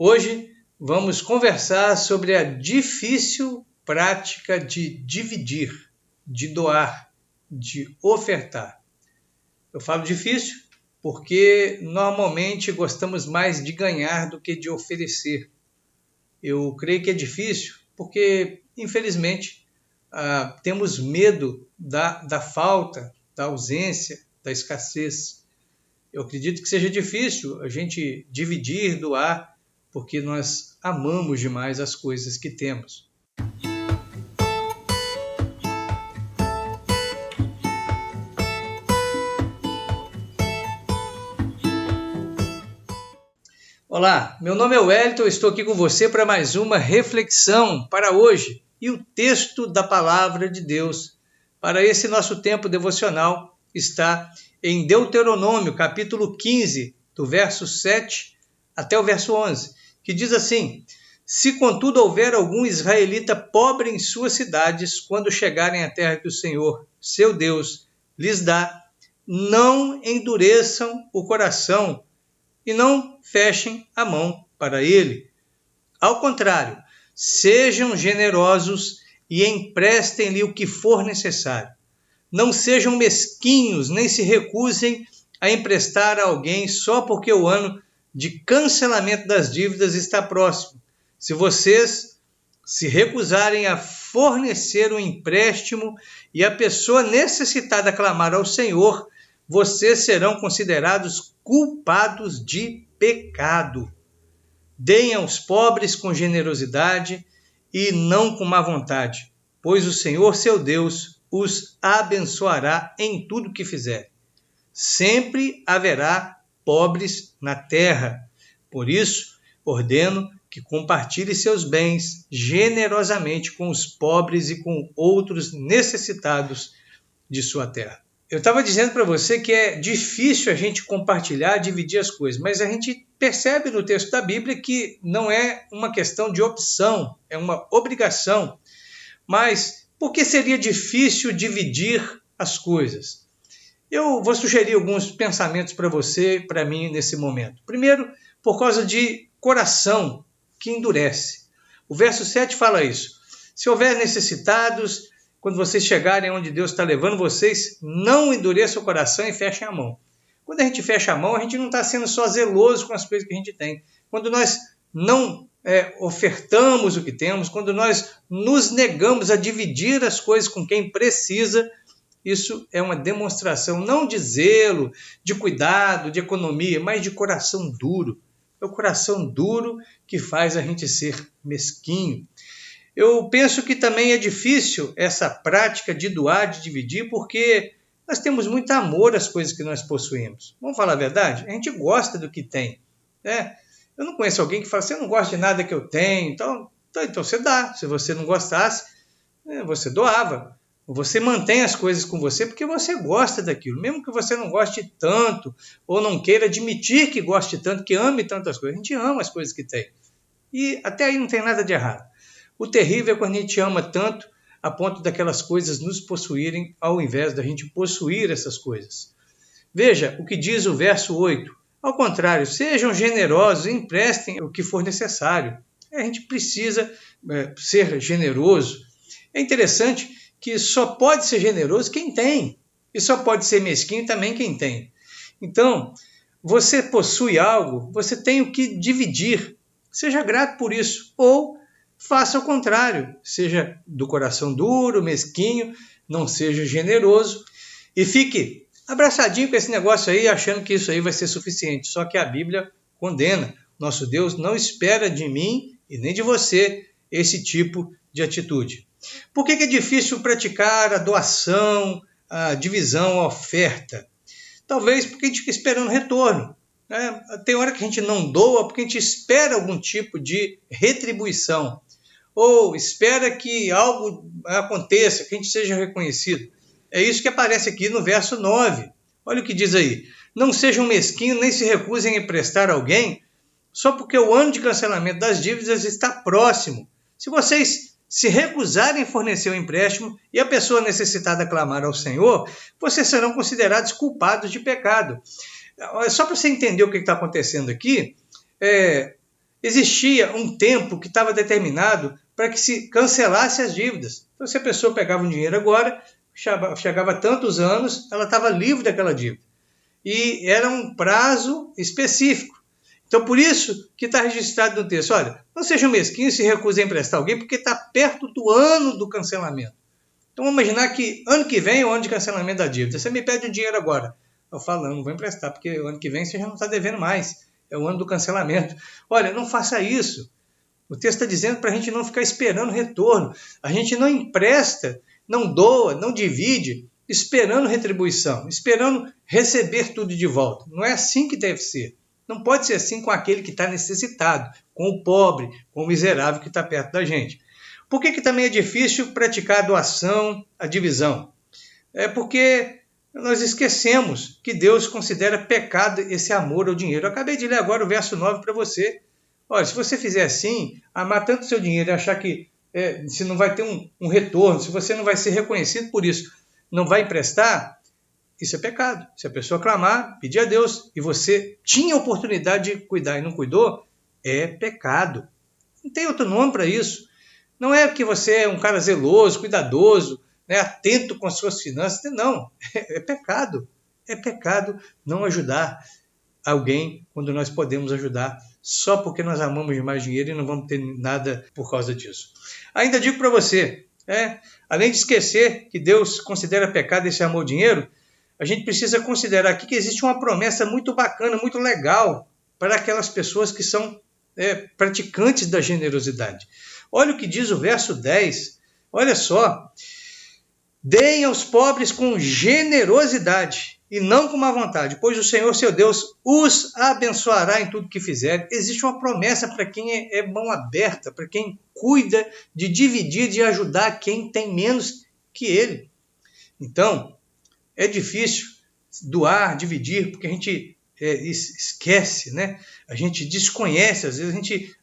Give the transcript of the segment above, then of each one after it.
Hoje vamos conversar sobre a difícil prática de dividir, de doar, de ofertar. Eu falo difícil porque normalmente gostamos mais de ganhar do que de oferecer. Eu creio que é difícil porque, infelizmente, temos medo da falta, da ausência, da escassez. Eu acredito que seja difícil a gente dividir, doar, porque nós amamos demais as coisas que temos. Olá, meu nome é Wellington, estou aqui com você para mais uma reflexão para hoje. E o texto da Palavra de Deus para esse nosso tempo devocional está em Deuteronômio, capítulo 15, do verso 7 até o verso 11, que diz assim: Se contudo houver algum israelita pobre em suas cidades, quando chegarem à terra que o Senhor, seu Deus, lhes dá, não endureçam o coração e não fechem a mão para ele. Ao contrário, sejam generosos e emprestem-lhe o que for necessário. Não sejam mesquinhos, nem se recusem a emprestar a alguém só porque o ano de cancelamento das dívidas está próximo. Se vocês se recusarem a fornecer um empréstimo e a pessoa necessitada clamar ao Senhor, vocês serão considerados culpados de pecado. Deem aos pobres com generosidade e não com má vontade, pois o Senhor, seu Deus, os abençoará em tudo que fizerem. Sempre haverá pobres na terra. Por isso, ordeno que compartilhe seus bens generosamente com os pobres e com outros necessitados de sua terra. Eu estava dizendo para você que é difícil a gente compartilhar, dividir as coisas, mas a gente percebe no texto da Bíblia que não é uma questão de opção, é uma obrigação. Mas por que seria difícil dividir as coisas? Eu vou sugerir alguns pensamentos para você e para mim nesse momento. Primeiro, por causa de coração que endurece. O verso 7 fala isso. Se houver necessitados, quando vocês chegarem onde Deus está levando vocês, não endureçam o coração e fechem a mão. Quando a gente fecha a mão, a gente não está sendo só zeloso com as coisas que a gente tem. Quando nós não ofertamos o que temos, quando nós nos negamos a dividir as coisas com quem precisa, isso é uma demonstração não de zelo, de cuidado, de economia, mas de coração duro. É o coração duro que faz a gente ser mesquinho. Eu penso que também é difícil essa prática de doar, de dividir, porque nós temos muito amor às coisas que nós possuímos. Vamos falar a verdade? A gente gosta do que tem, né? Eu não conheço alguém que fala, você não gosta de nada que eu tenho, então você dá. Se você não gostasse, você doava. Você mantém as coisas com você porque você gosta daquilo. Mesmo que você não goste tanto, ou não queira admitir que goste tanto, que ame tantas coisas. A gente ama as coisas que tem. E até aí não tem nada de errado. O terrível é quando a gente ama tanto a ponto daquelas coisas nos possuírem ao invés da gente possuir essas coisas. Veja o que diz o verso 8. Ao contrário, sejam generosos e emprestem o que for necessário. A gente precisa ser generoso. É interessante que só pode ser generoso quem tem. E só pode ser mesquinho também quem tem. Então, você possui algo, você tem o que dividir. Seja grato por isso. Ou faça o contrário, seja do coração duro, mesquinho, não seja generoso e fique abraçadinho com esse negócio aí, achando que isso aí vai ser suficiente. Só que a Bíblia condena. Nosso Deus não espera de mim e nem de você esse tipo de atitude. Por que é difícil praticar a doação, a divisão, a oferta? Talvez porque a gente fica esperando retorno. Tem hora que a gente não doa porque a gente espera algum tipo de retribuição. Ou espera que algo aconteça, que a gente seja reconhecido. É isso que aparece aqui no verso 9. Olha o que diz aí. Não sejam mesquinhos, nem se recusem a emprestar a alguém, só porque o ano de cancelamento das dívidas está próximo. Se vocês se recusarem a fornecer o empréstimo e a pessoa necessitada clamar ao Senhor, vocês serão considerados culpados de pecado. Só para você entender o que está acontecendo aqui, existia um tempo que estava determinado para que se cancelasse as dívidas. Então, se a pessoa pegava um dinheiro agora, chegava a tantos anos, ela estava livre daquela dívida. E era um prazo específico. Então, por isso que está registrado no texto, olha, não seja mesquinho se recusa a emprestar alguém, porque está perto do ano do cancelamento. Então, vamos imaginar que ano que vem é o ano de cancelamento da dívida. Você me pede um dinheiro agora. Eu falo, não vou emprestar, porque ano que vem você já não está devendo mais. É o ano do cancelamento. Olha, não faça isso. O texto está dizendo para a gente não ficar esperando retorno. A gente não empresta, não doa, não divide, esperando retribuição, esperando receber tudo de volta. Não é assim que deve ser. Não pode ser assim com aquele que está necessitado, com o pobre, com o miserável que está perto da gente. Por que também é difícil praticar a doação, a divisão? É porque nós esquecemos que Deus considera pecado esse amor ao dinheiro. Eu acabei de ler agora o verso 9 para você. Olha, se você fizer assim, amar tanto o seu dinheiro e achar que se não vai ter um retorno, se você não vai ser reconhecido por isso, não vai emprestar, isso é pecado. Se a pessoa clamar, pedir a Deus, e você tinha a oportunidade de cuidar e não cuidou, é pecado. Não tem outro nome para isso. Não é que você é um cara zeloso, cuidadoso, né, atento com as suas finanças. Não, é pecado. É pecado não ajudar alguém quando nós podemos ajudar só porque nós amamos demais dinheiro e não vamos ter nada por causa disso. Ainda digo para você, além de esquecer que Deus considera pecado esse amor ao dinheiro, a gente precisa considerar aqui que existe uma promessa muito bacana, muito legal para aquelas pessoas que são praticantes da generosidade. Olha o que diz o verso 10. Olha só. Deem aos pobres com generosidade e não com má vontade, pois o Senhor, seu Deus, os abençoará em tudo que fizerem. Existe uma promessa para quem é mão aberta, para quem cuida de dividir, de ajudar quem tem menos que ele. Então, é difícil doar, dividir, porque a gente esquece, né? A gente desconhece, às vezes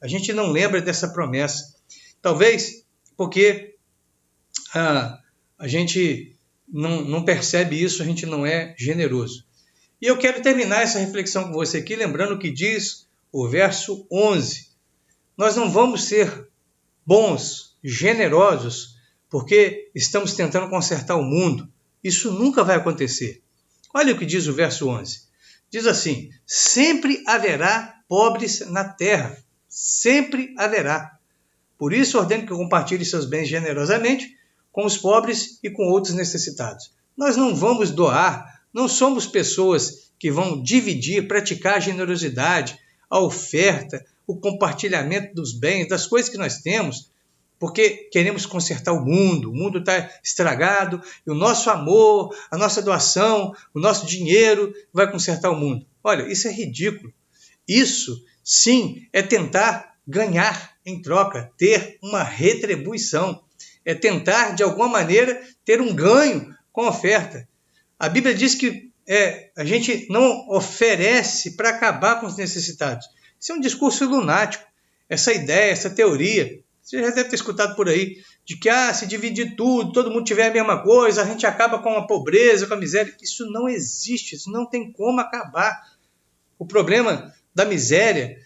a gente não lembra dessa promessa. Talvez porque a gente não percebe isso, a gente não é generoso. E eu quero terminar essa reflexão com você aqui, lembrando o que diz o verso 11. Nós não vamos ser bons, generosos, porque estamos tentando consertar o mundo. Isso nunca vai acontecer. Olha o que diz o verso 11. Diz assim, sempre haverá pobres na terra, sempre haverá. Por isso ordeno que compartilhe seus bens generosamente com os pobres e com outros necessitados. Nós não vamos doar, não somos pessoas que vão dividir, praticar a generosidade, a oferta, o compartilhamento dos bens, das coisas que nós temos, porque queremos consertar o mundo está estragado, e o nosso amor, a nossa doação, o nosso dinheiro vai consertar o mundo. Olha, isso é ridículo. Isso, sim, é tentar ganhar em troca, ter uma retribuição. É tentar, de alguma maneira, ter um ganho com a oferta. A Bíblia diz que a gente não oferece para acabar com os necessitados. Isso é um discurso lunático. Essa ideia, essa teoria, você já deve ter escutado por aí, de que se dividir tudo, todo mundo tiver a mesma coisa, a gente acaba com a pobreza, com a miséria. Isso não existe, isso não tem como acabar. O problema da miséria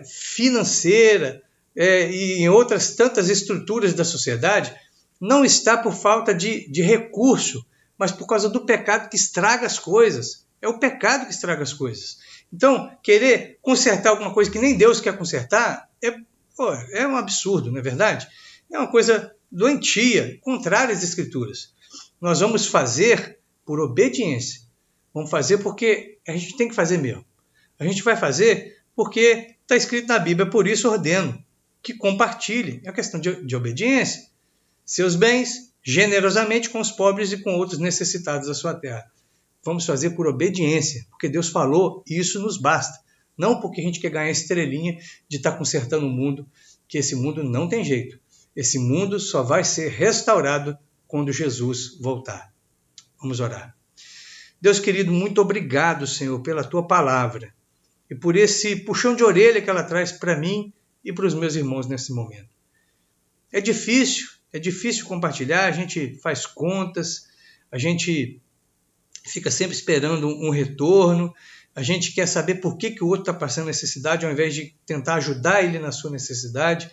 financeira e em outras tantas estruturas da sociedade, não está por falta de recurso, mas por causa do pecado que estraga as coisas. É o pecado que estraga as coisas. Então, querer consertar alguma coisa que nem Deus quer consertar é um absurdo, não é verdade? É uma coisa doentia, contrária às Escrituras. Nós vamos fazer por obediência. Vamos fazer porque a gente tem que fazer mesmo. A gente vai fazer porque está escrito na Bíblia, por isso ordeno que compartilhe. É uma questão de obediência. Seus bens generosamente com os pobres e com outros necessitados da sua terra. Vamos fazer por obediência, porque Deus falou e isso nos basta. Não porque a gente quer ganhar estrelinha de estar consertando o mundo, que esse mundo não tem jeito. Esse mundo só vai ser restaurado quando Jesus voltar. Vamos orar. Deus querido, muito obrigado, Senhor, pela Tua palavra e por esse puxão de orelha que ela traz para mim e para os meus irmãos nesse momento. É difícil compartilhar, a gente faz contas, a gente fica sempre esperando um retorno, A gente quer saber por que o outro está passando necessidade, ao invés de tentar ajudar ele na sua necessidade.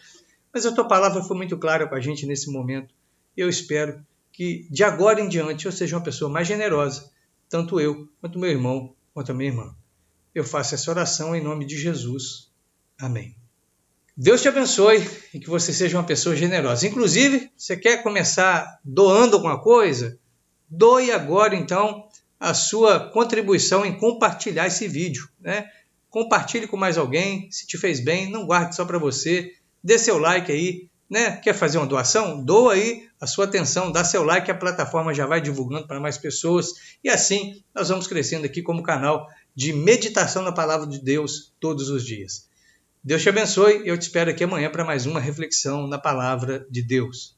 Mas a tua palavra foi muito clara com a gente nesse momento. Eu espero que de agora em diante eu seja uma pessoa mais generosa, tanto eu, quanto meu irmão, quanto a minha irmã. Eu faço essa oração em nome de Jesus. Amém. Deus te abençoe e que você seja uma pessoa generosa. Inclusive, você quer começar doando alguma coisa? Doe agora, então, a sua contribuição em compartilhar esse vídeo, né? Compartilhe com mais alguém, se te fez bem, não guarde só para você. Dê seu like aí, né? Quer fazer uma doação? Doa aí a sua atenção, dá seu like, a plataforma já vai divulgando para mais pessoas. E assim nós vamos crescendo aqui como canal de meditação na Palavra de Deus todos os dias. Deus te abençoe e eu te espero aqui amanhã para mais uma reflexão na Palavra de Deus.